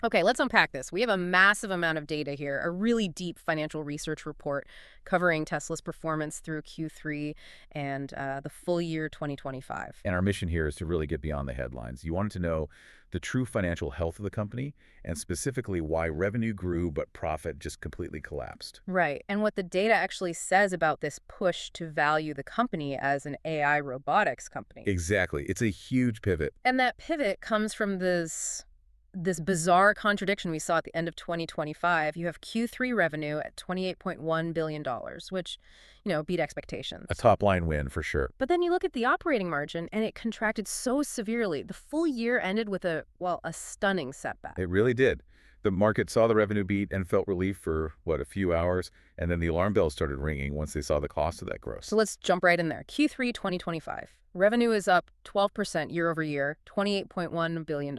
Okay, let's unpack this. We have a massive amount of data here, a really deep financial research report covering Tesla's performance through Q3 and the full year 2025. And our mission here is to really get beyond the headlines. You wanted to know the true financial health of the company and specifically why revenue grew but profit just completely collapsed. Right, and what the data actually says about this push to value the company as an AI robotics company. Exactly. It's a huge pivot. And that pivot comes from this bizarre contradiction we saw at the end of 2025. You have Q3 revenue at $28.1 billion, which, beat expectations. A top-line win for sure. But then you look at the operating margin, and it contracted so severely. The full year ended with a stunning setback. It really did. The market saw the revenue beat and felt relief for, a few hours, and then the alarm bells started ringing once they saw the cost of that growth. So let's jump right in there. Q3 2025. Revenue is up 12% year over year, $28.1 billion.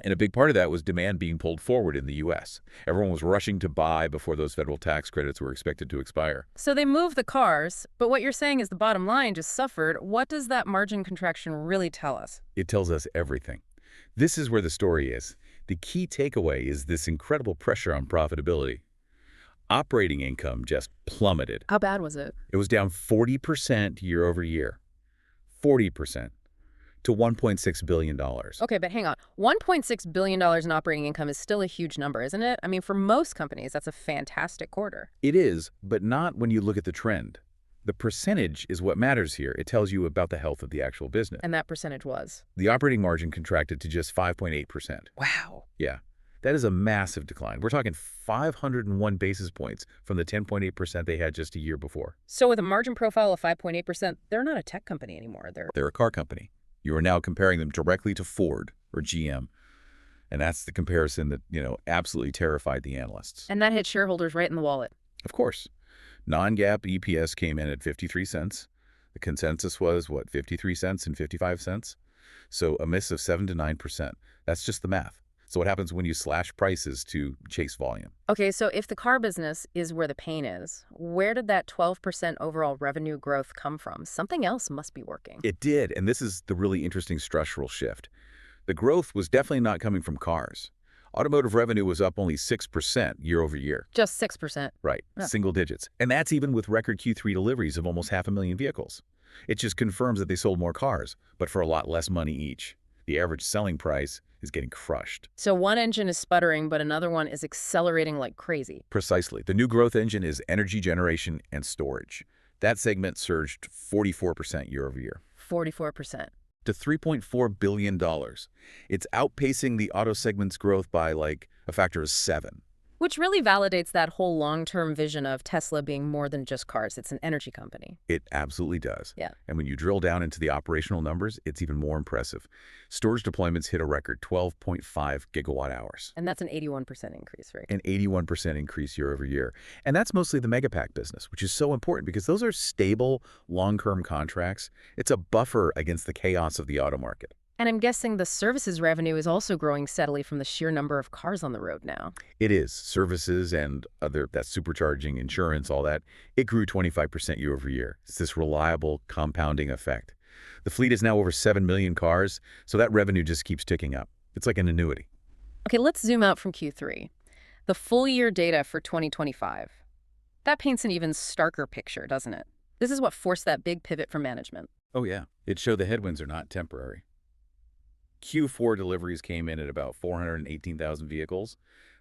And a big part of that was demand being pulled forward in the U.S. Everyone was rushing to buy before those federal tax credits were expected to expire. So they moved the cars, but what you're saying is the bottom line just suffered. What does that margin contraction really tell us? It tells us everything. This is where the story is. The key takeaway is this incredible pressure on profitability. Operating income just plummeted. How bad was it? It was down 40% year over year. 40%. To $1.6 billion. Okay, but hang on. $1.6 billion in operating income is still a huge number, isn't it? I mean, for most companies, that's a fantastic quarter. It is, but not when you look at the trend. The percentage is what matters here. It tells you about the health of the actual business. And that percentage was? The operating margin contracted to just 5.8%. Wow. Yeah, that is a massive decline. We're talking 501 basis points from the 10.8% they had just a year before. So with a margin profile of 5.8%, they're not a tech company anymore. They're a car company. You are now comparing them directly to Ford or GM. And that's the comparison that, absolutely terrified the analysts. And that hit shareholders right in the wallet. Of course. Non-GAAP EPS came in at 53 cents. The consensus was, 53 cents and 55 cents? So a miss of 7 to 9%. That's just the math. So what happens when you slash prices to chase volume? Okay, so if the car business is where the pain is, where did that 12% overall revenue growth come from? Something else must be working. It did, and this is the really interesting structural shift. The growth was definitely not coming from cars. Automotive revenue was up only 6% year over year. Just 6%. Right, single digits. And that's even with record Q3 deliveries of almost 500,000 vehicles. It just confirms that they sold more cars, but for a lot less money each. The average selling price is getting crushed. So one engine is sputtering, but another one is accelerating like crazy. Precisely. The new growth engine is energy generation and storage. That segment surged 44% year over year. 44%. To $3.4 billion. It's outpacing the auto segment's growth by a factor of 7. Which really validates that whole long-term vision of Tesla being more than just cars. It's an energy company. It absolutely does. Yeah. And when you drill down into the operational numbers, it's even more impressive. Storage deployments hit a record 12.5 gigawatt hours. And that's an 81% increase, right? An 81% increase year over year. And that's mostly the Megapack business, which is so important because those are stable, long-term contracts. It's a buffer against the chaos of the auto market. And I'm guessing the services revenue is also growing steadily from the sheer number of cars on the road now. It is. Services and that supercharging, insurance, all that, it grew 25% year over year. It's this reliable compounding effect. The fleet is now over 7 million cars, so that revenue just keeps ticking up. It's like an annuity. Okay, let's zoom out from Q3. The full year data for 2025. That paints an even starker picture, doesn't it? This is what forced that big pivot for management. Oh, yeah. It showed the headwinds are not temporary. Q4 deliveries came in at about 418,000 vehicles.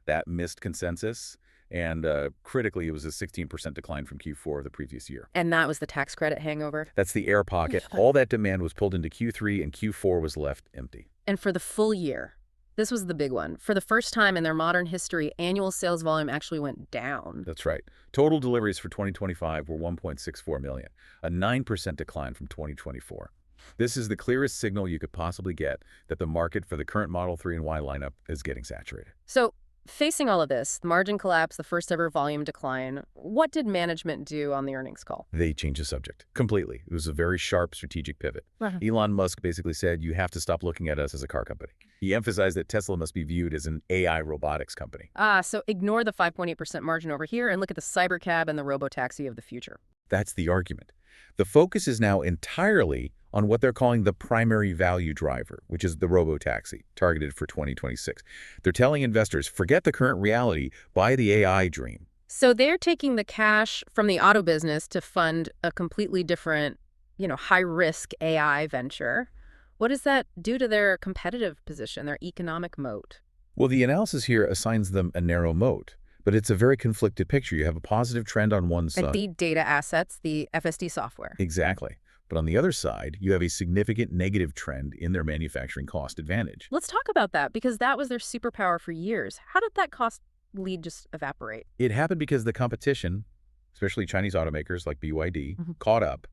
That missed consensus. And critically, it was a 16% decline from Q4 of the previous year. And that was the tax credit hangover? That's the air pocket. All that demand was pulled into Q3, and Q4 was left empty. And for the full year, this was the big one. For the first time in their modern history, annual sales volume actually went down. That's right. Total deliveries for 2025 were 1.64 million, a 9% decline from 2024. This is the clearest signal you could possibly get that the market for the current Model 3 and Y lineup is getting saturated. So, facing all of this, the margin collapse, the first ever volume decline, what did management do on the earnings call? They changed the subject completely. It was a very sharp strategic pivot. Elon Musk basically said, you have to stop looking at us as a car company. He emphasized that Tesla must be viewed as an AI robotics company. So ignore the 5.8% margin over here and look at the cybercab and the robotaxi of the future. That's the argument. The focus is now entirely on what they're calling the primary value driver, which is the robotaxi, targeted for 2026. They're telling investors, forget the current reality, buy the AI dream. So they're taking the cash from the auto business to fund a completely different, high-risk AI venture. What does that do to their competitive position, their economic moat? Well, the analysis here assigns them a narrow moat, but it's a very conflicted picture. You have a positive trend on one side. The data assets, the FSD software. Exactly. But on the other side, you have a significant negative trend in their manufacturing cost advantage. Let's talk about that, because that was their superpower for years. How did that cost lead just evaporate? It happened because the competition, especially Chinese automakers like BYD, caught up.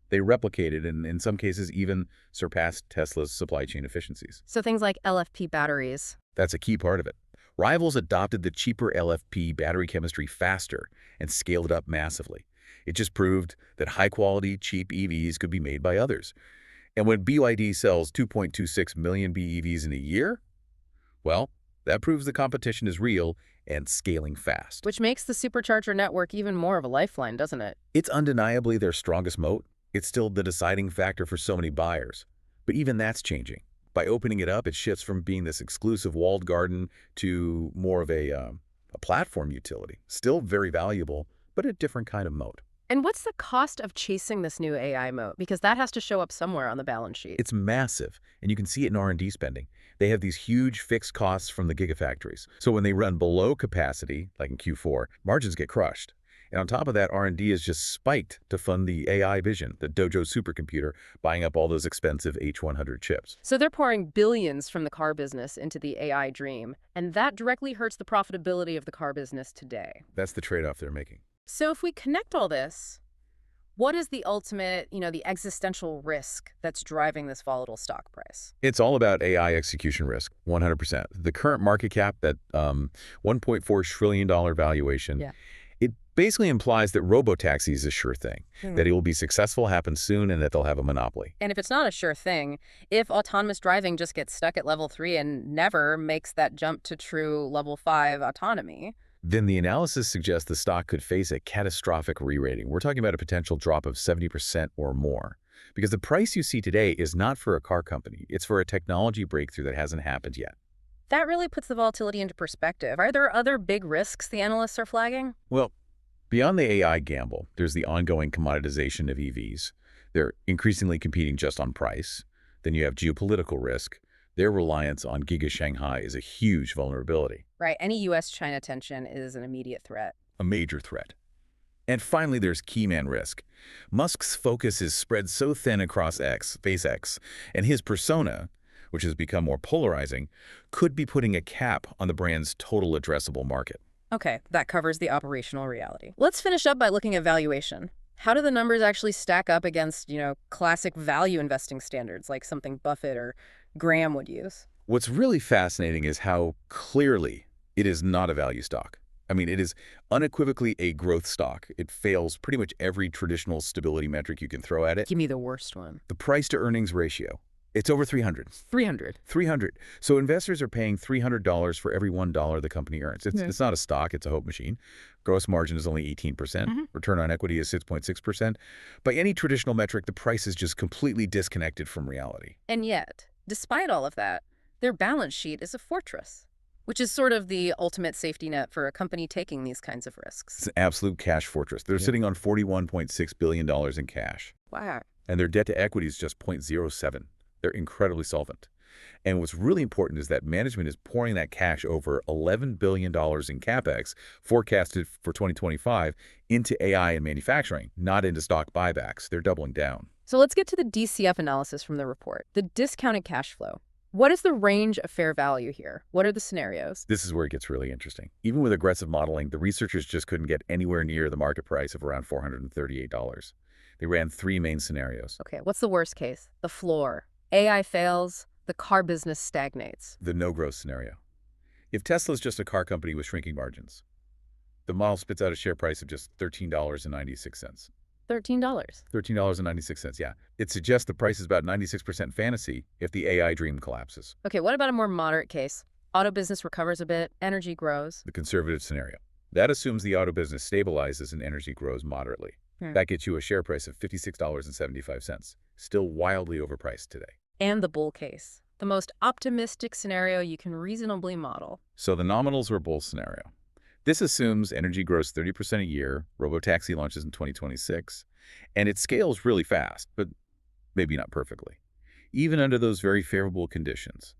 They replicated and in some cases even surpassed Tesla's supply chain efficiencies. So things like LFP batteries. That's a key part of it. Rivals adopted the cheaper LFP battery chemistry faster and scaled it up massively. It just proved that high-quality, cheap EVs could be made by others. And when BYD sells 2.26 million BEVs in a year, well, that proves the competition is real and scaling fast. Which makes the supercharger network even more of a lifeline, doesn't it? It's undeniably their strongest moat. It's still the deciding factor for so many buyers. But even that's changing. By opening it up, it shifts from being this exclusive walled garden to more of a platform utility. Still very valuable, but a different kind of moat. And what's the cost of chasing this new AI moat? Because that has to show up somewhere on the balance sheet. It's massive, and you can see it in R&D spending. They have these huge fixed costs from the gigafactories. So when they run below capacity, like in Q4, margins get crushed. And on top of that, R&D is just spiked to fund the AI vision, the Dojo supercomputer, buying up all those expensive H100 chips. So they're pouring billions from the car business into the AI dream, and that directly hurts the profitability of the car business today. That's the trade-off they're making. So if we connect all this, what is the ultimate, the existential risk that's driving this volatile stock price? It's all about AI execution risk, 100%. The current market cap, that $1.4 trillion valuation, it basically implies that robotaxi is a sure thing, that it will be successful, happen soon, and that they'll have a monopoly. And if it's not a sure thing, if autonomous driving just gets stuck at level 3 and never makes that jump to true level 5 autonomy, then the analysis suggests the stock could face a catastrophic re-rating. We're talking about a potential drop of 70% or more. Because the price you see today is not for a car company. It's for a technology breakthrough that hasn't happened yet. That really puts the volatility into perspective. Are there other big risks the analysts are flagging? Well, beyond the AI gamble, there's the ongoing commoditization of EVs. They're increasingly competing just on price. Then you have geopolitical risk. Their reliance on Giga Shanghai is a huge vulnerability. Right. Any U.S.-China tension is an immediate threat. A major threat. And finally, there's keyman risk. Musk's focus is spread so thin across SpaceX, and his persona, which has become more polarizing, could be putting a cap on the brand's total addressable market. Okay, that covers the operational reality. Let's finish up by looking at valuation. How do the numbers actually stack up against, classic value investing standards, like something Buffett or Graham would use? What's really fascinating is how clearly it is not a value stock. I mean, it is unequivocally a growth stock. It fails pretty much every traditional stability metric you can throw at it. Give me the worst one. The price-to-earnings ratio. It's over 300. 300? 300. So investors are paying $300 for every $1 the company earns. It's not a stock. It's a hope machine. Gross margin is only 18%. Return on equity is 6.6%. By any traditional metric, the price is just completely disconnected from reality. And yet, despite all of that, their balance sheet is a fortress, which is sort of the ultimate safety net for a company taking these kinds of risks. It's an absolute cash fortress. They're sitting on $41.6 billion in cash. Wow. And their debt to equity is just 0.07. They're incredibly solvent. And what's really important is that management is pouring that cash, over $11 billion in CapEx forecasted for 2025, into AI and manufacturing, not into stock buybacks. They're doubling down. So let's get to the DCF analysis from the report, the discounted cash flow. What is the range of fair value here? What are the scenarios? This is where it gets really interesting. Even with aggressive modeling, the researchers just couldn't get anywhere near the market price of around $438. They ran 3 main scenarios. Okay, what's the worst case? The floor. AI fails, the car business stagnates. The no-growth scenario. If Tesla's just a car company with shrinking margins, the model spits out a share price of just $13.96. $13? $13.96, yeah. It suggests the price is about 96% fantasy if the AI dream collapses. Okay, what about a more moderate case? Auto business recovers a bit, energy grows. The conservative scenario. That assumes the auto business stabilizes and energy grows moderately. That gets you a share price of $56.75, still wildly overpriced today. And the bull case, the most optimistic scenario you can reasonably model. So the nominals or bull scenario. This assumes energy grows 30% a year, robotaxi launches in 2026, and it scales really fast, but maybe not perfectly. Even under those very favorable conditions,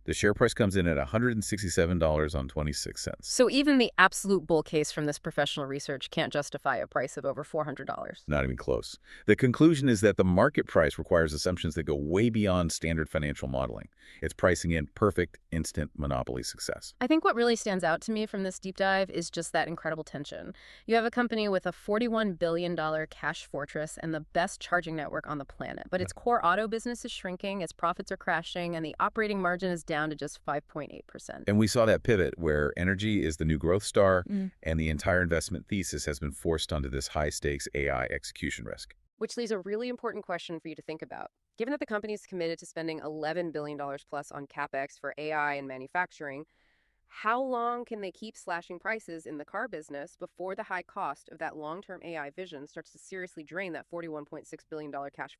the share price comes in at $167.26. So even the absolute bull case from this professional research can't justify a price of over $400. Not even close. The conclusion is that the market price requires assumptions that go way beyond standard financial modeling. It's pricing in perfect, instant monopoly success. I think what really stands out to me from this deep dive is just that incredible tension. You have a company with a $41 billion cash fortress and the best charging network on the planet, but its core auto business is shrinking, its profits are crashing, and the operating margin is down to just 5.8%. And we saw that pivot where energy is the new growth star, and the entire investment thesis has been forced onto this high-stakes AI execution risk. Which leaves a really important question for you to think about. Given that the company is committed to spending $11 billion plus on CapEx for AI and manufacturing, how long can they keep slashing prices in the car business before the high cost of that long-term AI vision starts to seriously drain that $41.6 billion cash fortune?